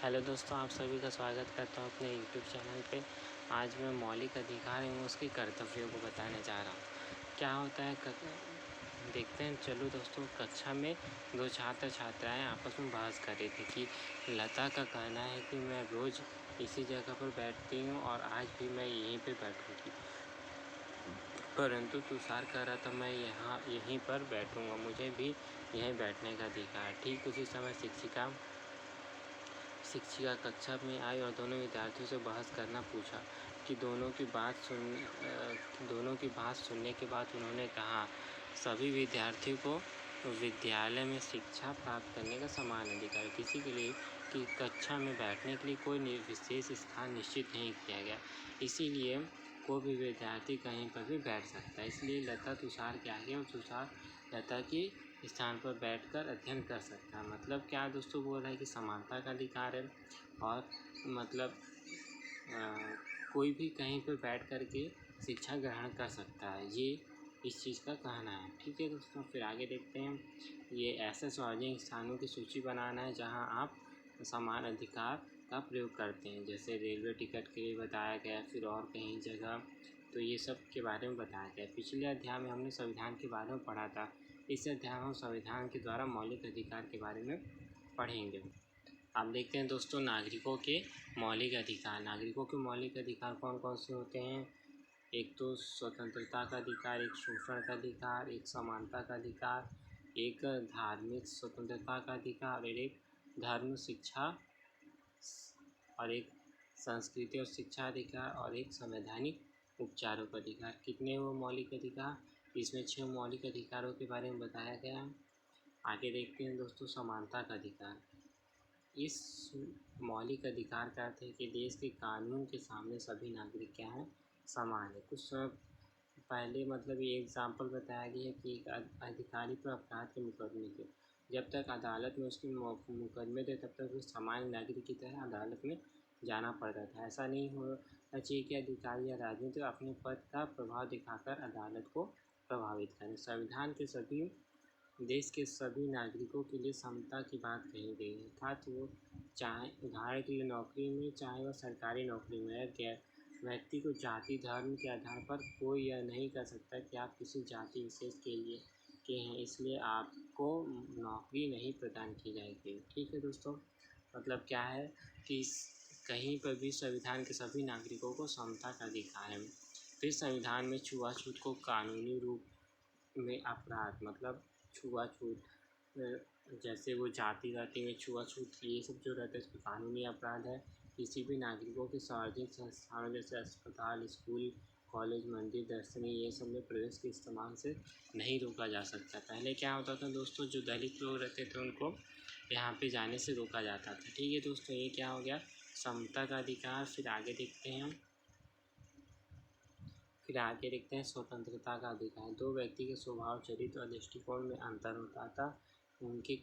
Hello दोस्तों, आप सभी का स्वागत करता हूँ अपने यूट्यूब चैनल पे। आज मैं मौलिक अधिकार एवं उसके कर्तव्यों को बताने जा रहा हूँ। क्या होता है देखते हैं। चलो दोस्तों, कक्षा में दो छात्र छात्राएं आपस में बहस कर रही थी कि लता का कहना है कि मैं रोज़ इसी जगह पर बैठती हूँ और आज भी मैं यहीं पे बैठूँगी, परंतु तुषार कह रहा था मैं यहीं पर बैठूँगा, मुझे भी यहीं बैठने का अधिकार है। ठीक उसी समय शिक्षिका कक्षा में आई और दोनों विद्यार्थियों से बहस करना पूछा कि दोनों की बात सुनने के बाद उन्होंने कहा, सभी विद्यार्थियों को विद्यालय में शिक्षा प्राप्त करने का समान अधिकार है। किसी के लिए कि कक्षा में बैठने के लिए कोई विशेष स्थान निश्चित नहीं किया गया, इसीलिए कोई भी विद्यार्थी कहीं पर भी बैठ सकता है। इसलिए लता तुषार के आगे और तुषार लता की स्थान पर बैठकर अध्ययन कर सकता है। मतलब क्या दोस्तों बोल रहा है कि समानता का अधिकार है और मतलब कोई भी कहीं पर बैठ कर के शिक्षा ग्रहण कर सकता है, ये इस चीज़ का कहना है। ठीक है दोस्तों, फिर आगे देखते हैं। ये ऐसे सार्वजनिक स्थानों की सूची बनाना है जहां आप समान अधिकार का प्रयोग करते हैं, जैसे रेलवे टिकट के लिए बताया गया, फिर और कहीं जगह, तो ये सब के बारे में बताया गया। पिछले अध्याय में हमने संविधान के बारे में पढ़ा था। इस अध्याय में हम संविधान के द्वारा मौलिक अधिकार के बारे में पढ़ेंगे। आप देखते हैं दोस्तों, नागरिकों के मौलिक अधिकार। नागरिकों के मौलिक अधिकार कौन कौन से होते हैं? एक तो स्वतंत्रता का अधिकार, एक शोषण का अधिकार, एक समानता का अधिकार, एक धार्मिक स्वतंत्रता का अधिकार, और एक धर्म शिक्षा और एक संस्कृति और शिक्षा अधिकार, और एक संवैधानिक उपचारों का अधिकार। कितने वो मौलिक अधिकार? इसमें 6 मौलिक अधिकारों के बारे में बताया गया है। आगे देखते हैं दोस्तों, समानता का अधिकार। इस मौलिक अधिकार का अर्थ है कि देश के कानून के सामने सभी नागरिक क्या हैं? समान है। कुछ समय पहले मतलब ये एग्जाम्पल बताया गया है कि एक अधिकारी पर अपराध के मुकदमे थे, जब तक अदालत में उसके मुकदमे थे तब तक उस सामान्य नागरिक की तरह अदालत में जाना पड़ता था। ऐसा नहीं होना चाहिए कि अधिकारी या राजनीतिक अपने पद का प्रभाव दिखाकर अदालत को प्रभावित करें। संविधान के सभी देश के सभी नागरिकों के लिए समता की बात कही गई है, अर्थात वो चाहे उदाहरण के लिए नौकरी में, चाहे वह सरकारी नौकरी में है, व्यक्ति को जाति धर्म के आधार पर कोई यह नहीं कह सकता कि आप किसी जाति विशेष के हैं, इसलिए आपको नौकरी नहीं प्रदान की जाएगी। ठीक है दोस्तों, मतलब क्या है कि कहीं पर भी संविधान के सभी नागरिकों को समता का अधिकार है। फिर संविधान में छुआछूत को कानूनी रूप में अपराध, मतलब छुआछूत, जैसे वो जाति में छुआछूत, ये सब जो रहता है इसमें कानूनी अपराध है। किसी भी नागरिकों के सार्वजनिक संस्थानों जैसे अस्पताल, स्कूल, कॉलेज, मंदिर, दर्शनीय, ये सब में प्रवेश के इस्तेमाल से नहीं रोका जा सकता। पहले क्या होता था दोस्तों, जो दलित लोग रहते थे उनको यहाँ पे जाने से रोका जाता था। ठीक है दोस्तों, ये क्या हो गया? समता का अधिकार। फिर आगे देखते हैं स्वतंत्रता का अधिकार। दो व्यक्ति के स्वभाव, चरित्र और दृष्टिकोण में अंतर होता था, उनके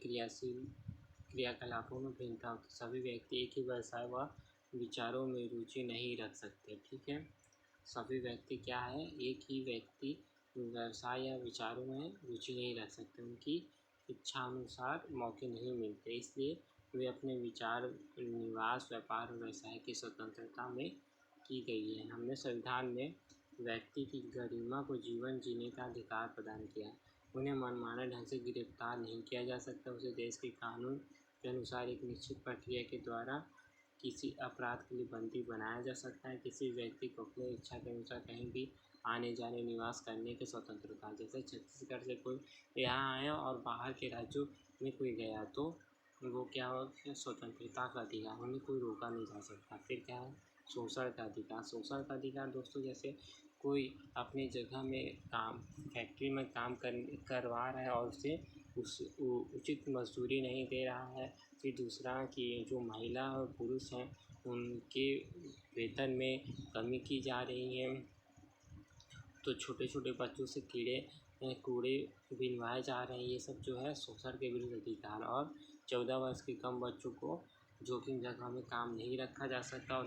क्रियाकलापों में भिन्नता होती। सभी व्यक्ति एक ही व्यवसाय व विचारों में रुचि नहीं रख सकते। ठीक है, सभी व्यक्ति क्या है? एक ही व्यक्ति व्यवसाय या विचारों में रुचि नहीं रख सकते, उनकी इच्छा अनुसार मौके नहीं मिलते, इसलिए वे अपने विचार, निवास, व्यापार और व्यवसाय की स्वतंत्रता में की गई है। हमने संविधान में व्यक्ति की गरिमा को जीवन जीने का अधिकार प्रदान किया। उन्हें मनमाने ढंग से गिरफ्तार नहीं किया जा सकता। उसे देश के कानून के अनुसार एक निश्चित प्रक्रिया के द्वारा किसी अपराध के लिए बंदी बनाया जा सकता है। किसी व्यक्ति को अपनी इच्छा के अनुसार कहीं भी आने जाने, निवास करने की स्वतंत्रता। जैसे छत्तीसगढ़ से कोई यहाँ आया और बाहर के राज्यों में कोई गया तो वो क्या हो, स्वतंत्रता का अधिकार, उन्हें कोई रोका नहीं जा सकता। फिर क्या है? शोषण का अधिकार। शोषण का अधिकार दोस्तों, जैसे कोई अपनी जगह में काम, फैक्ट्री में काम करवा रहा है और उसे उचित मजदूरी नहीं दे रहा है। फिर दूसरा कि जो महिला और पुरुष हैं उनके वेतन में कमी की जा रही है, तो छोटे छोटे बच्चों से कूड़े बिनवाए जा रहे हैं, ये सब जो है शोषण के विरुद्ध अधिकार। और 14 वर्ष के कम बच्चों को जोखिम जगह में काम नहीं रखा जा सकता और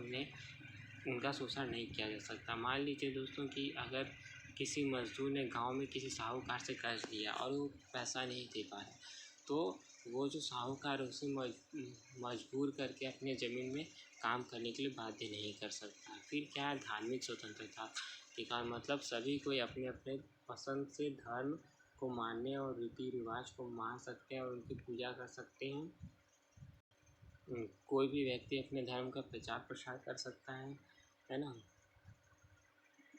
उनका शोषण नहीं किया जा सकता। मान लीजिए दोस्तों कि अगर किसी मज़दूर ने गांव में किसी साहूकार से कर्ज लिया और वो पैसा नहीं दे पाया, तो वो जो साहूकार उसे मजबूर करके अपने ज़मीन में काम करने के लिए बाध्य नहीं कर सकता। फिर क्या है, धार्मिक स्वतंत्रता अधिकार, मतलब सभी कोई अपने अपने पसंद से धर्म को मानने और रीति रिवाज को मान सकते हैं और उनकी पूजा कर सकते हैं। कोई भी व्यक्ति अपने धर्म का प्रचार प्रसार कर सकता है ना।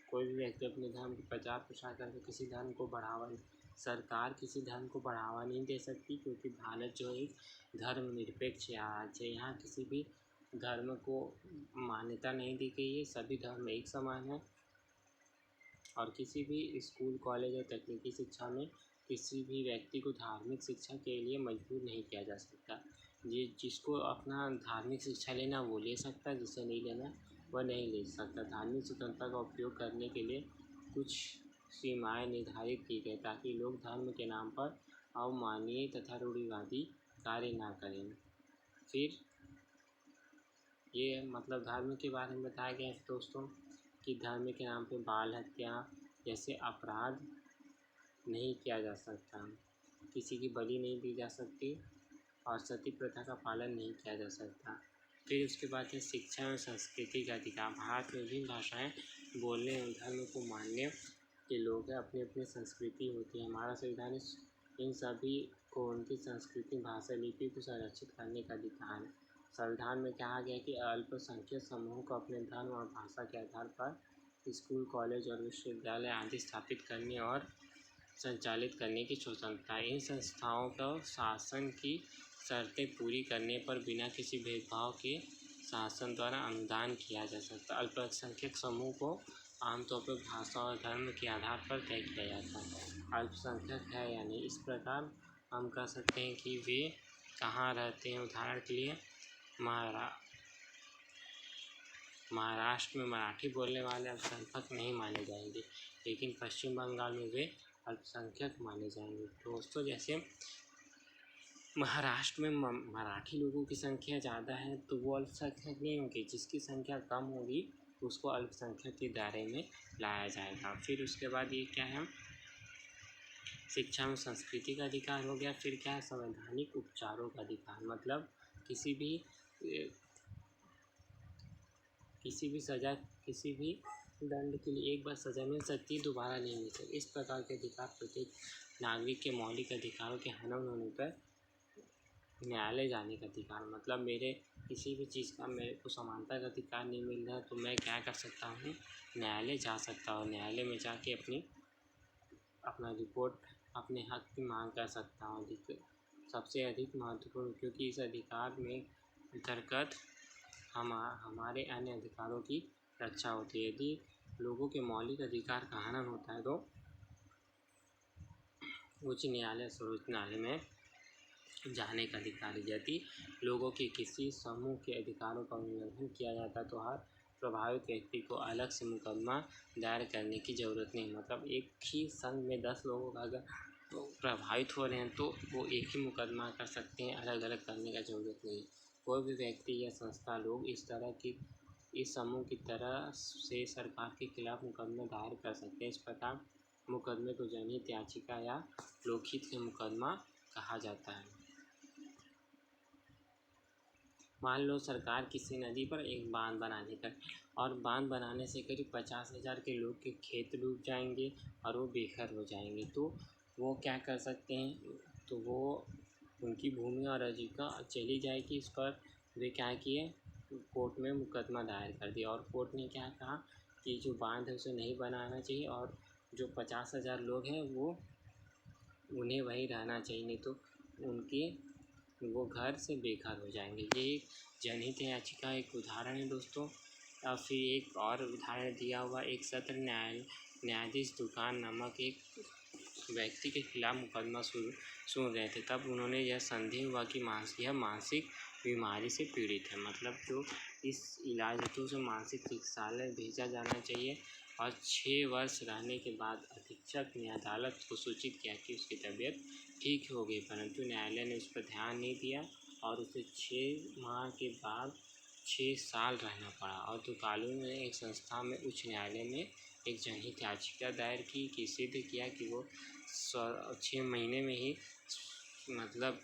कोई भी व्यक्ति अपने धर्म का प्रचार प्रसार करके किसी धर्म को बढ़ावा नहीं, सरकार किसी धर्म को बढ़ावा नहीं दे सकती, क्योंकि भारत जो एक धर्मनिरपेक्ष राज्य है। यहाँ किसी भी धर्म को मान्यता नहीं दी गई है, सभी धर्म एक समान है। और किसी भी स्कूल, कॉलेज या तकनीकी शिक्षा में किसी भी व्यक्ति को धार्मिक शिक्षा के लिए मजबूर नहीं किया जा सकता। जिसको अपना धार्मिक शिक्षा लेना वो ले सकता है, जिसे नहीं लेना वह नहीं ले सकता। धार्मिक स्वतंत्रता का उपयोग करने के लिए कुछ सीमाएं निर्धारित की गई ताकि लोग धर्म के नाम पर अवमाननीय तथा रूढ़िवादी कार्य ना करें। फिर ये मतलब धर्म के बारे में बताया गया है दोस्तों कि धर्म के नाम पे बाल हत्या जैसे अपराध नहीं किया जा सकता, किसी की बलि नहीं दी जा सकती और सती प्रथा का पालन नहीं किया जा सकता। फिर उसके बाद है शिक्षा और संस्कृति का अधिकार। भारत में विभिन्न भाषाएं बोलने और धर्म को मानने के लोग हैं, अपनी अपनी संस्कृति होती है। हमारा संविधान इन सभी को उनकी संस्कृति, भाषा, लिपि को संरक्षित करने का अधिकार है। संविधान में कहा गया कि अल्पसंख्यक समूह को अपने धर्म और भाषा के आधार पर स्कूल, कॉलेज और विश्वविद्यालय आदि स्थापित करने और संचालित करने की स्वतंत्रता है। इन संस्थाओं को शासन की शर्तें पूरी करने पर बिना किसी भेदभाव के शासन द्वारा अनुदान किया जा सकता है। अल्पसंख्यक समूह को आमतौर पर भाषा और धर्म के आधार पर तय किया जाता है, अल्पसंख्यक है या नहीं। इस प्रकार हम कह सकते हैं कि वे कहाँ रहते हैं। उदाहरण के लिए महाराष्ट्र में मराठी बोलने वाले अल्पसंख्यक नहीं माने जाएंगे, लेकिन पश्चिम बंगाल में वे अल्पसंख्यक माने जाएंगे। दोस्तों, जैसे महाराष्ट्र में मराठी लोगों की संख्या ज़्यादा है तो वो अल्पसंख्यक नहीं होंगे, जिसकी संख्या कम होगी उसको अल्पसंख्यक के दायरे में लाया जाएगा। फिर उसके बाद ये क्या है, शिक्षा में संस्कृति का अधिकार हो गया। फिर क्या है, संवैधानिक उपचारों का अधिकार, मतलब किसी भी सज़ा, किसी भी दंड के लिए एक बार सज़ा मिल सकती है, दोबारा नहीं मिल सकती। इस प्रकार के अधिकार प्रत्येक नागरिक के मौलिक अधिकारों के हनन होने पर न्यायालय जाने का अधिकार, मतलब मेरे किसी भी चीज़ का मेरे को समानता का अधिकार नहीं मिल रहा है तो मैं क्या कर सकता हूँ, न्यायालय जा सकता हूँ। न्यायालय में जाके अपना रिपोर्ट, अपने हक की मांग कर सकता हूँ। सबसे अधिक महत्वपूर्ण, क्योंकि इस अधिकार में अंतर्गत हमारे अन्य अधिकारों की रक्षा होती है। यदि लोगों के मौलिक अधिकार का हनन होता है तो उच्च न्यायालय, सर्वोच्च न्यायालय में जाने का अधिकार है। यदि लोगों के किसी समूह के अधिकारों का उल्लंघन किया जाता है तो हर प्रभावित व्यक्ति को अलग से मुकदमा दायर करने की ज़रूरत नहीं। मतलब एक ही संघ में 10 लोगों का अगर प्रभावित हो रहे हैं तो वो एक ही मुकदमा कर सकते हैं, अलग अलग करने का ज़रूरत नहीं। कोई भी व्यक्ति या संस्था लोग इस समूह की तरह से सरकार के खिलाफ मुकदमा दायर कर सकते हैं। इस प्रकार मुकदमे को जनहित याचिका या लोकहित के मुकदमा कहा जाता है। मान लो सरकार किसी नदी पर एक बांध बनाने का, और बांध बनाने से करीब 50,000 के लोग के खेत डूब जाएंगे और वो बेघर हो जाएंगे, तो वो क्या कर सकते हैं, तो वो उनकी भूमि और आजीविका चली जाएगी। इस पर वे क्या किए, कोर्ट में मुकदमा दायर कर दिया और कोर्ट ने क्या कहा कि जो बांध है उसे नहीं बनाना चाहिए और जो 50,000 लोग हैं वो उन्हें वहीं रहना चाहिए, नहीं तो वो घर से बेघर हो जाएंगे। ये एक जनहित याचिका एक उदाहरण है दोस्तों। और फिर एक और उदाहरण दिया हुआ, एक सत्र न्यायाधीश दुकान नामक एक व्यक्ति के खिलाफ मुकदमा सुन रहे थे, तब उन्होंने यह संदेह हुआ कि यह मानसिक बीमारी से पीड़ित है, मतलब जो इस इलाज हेतु उसे मानसिक चिकित्सालय भेजा जाना चाहिए। और 6 वर्ष रहने के बाद अधीक्षक ने अदालत को सूचित किया कि उसकी तबीयत ठीक हो गई, परंतु न्यायालय ने उस पर ध्यान नहीं दिया और उसे 6 माह के बाद 6 साल रहना पड़ा। और तुकालू ने एक संस्था में उच्च न्यायालय में एक जनहित याचिका दायर की कि सिद्ध किया कि वो 6 महीने में ही मतलब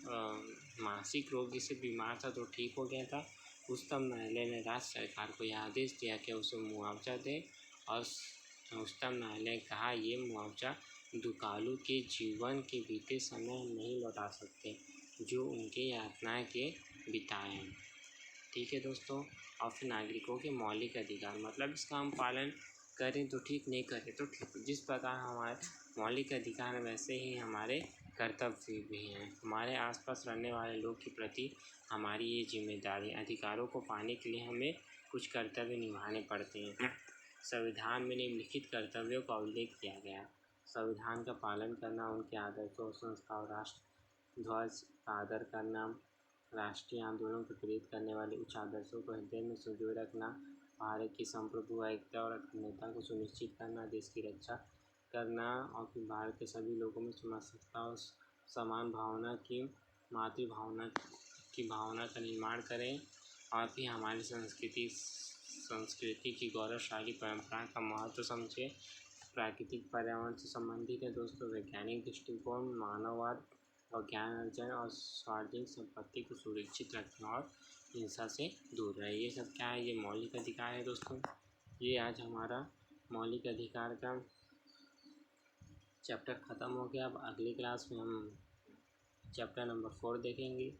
मानसिक रोगी से बीमार था तो ठीक हो गया था। उच्चतम न्यायालय ने राज्य सरकार को यह आदेश दिया कि उसे मुआवजा दे और उच्चतम न्यायालय ने कहा ये मुआवजा दुकालू के जीवन के बीते समय नहीं लौटा सकते जो उनके यातनाएं के बिताए हैं। ठीक है दोस्तों। और फिर नागरिकों के मौलिक अधिकार, मतलब इसका हम पालन करें तो ठीक, नहीं करें तो ठीक। जिस प्रकार हमारे मौलिक अधिकार हैं वैसे ही हमारे कर्तव्य भी हैं। हमारे आसपास रहने वाले लोग के प्रति हमारी ये जिम्मेदारी, अधिकारों को पाने के लिए हमें कुछ कर्तव्य निभाने पड़ते हैं। संविधान में निम्नलिखित कर्तव्यों का उल्लेख किया गया है। संविधान का पालन करना, उनके आदर्शों, संस्थाओं, राष्ट्र ध्वज का आदर करना, राष्ट्रीय आंदोलन को प्रेरित करने वाले उच्च आदर्शों को हृदय में संजोए रखना, भारत की संप्रभुता, एकता और अखंडता को सुनिश्चित करना, देश की रक्षा करना और फिर भारत के सभी लोगों में समरसता और समान भावना की, मातृभावना की भावना का निर्माण करें और फिर हमारी संस्कृति की गौरवशाली परंपरा का महत्व समझें। प्राकृतिक पर्यावरण से संबंधित है दोस्तों। वैज्ञानिक दृष्टिकोण, मानववाद और ज्ञान अर्जन और सार्वजनिक संपत्ति को सुरक्षित रखना और हिंसा से दूर रहे। ये सब क्या है? ये मौलिक अधिकार है दोस्तों। ये आज हमारा मौलिक अधिकार का चैप्टर ख़त्म हो गया। अब अगली क्लास में हम चैप्टर नंबर 4 देखेंगे।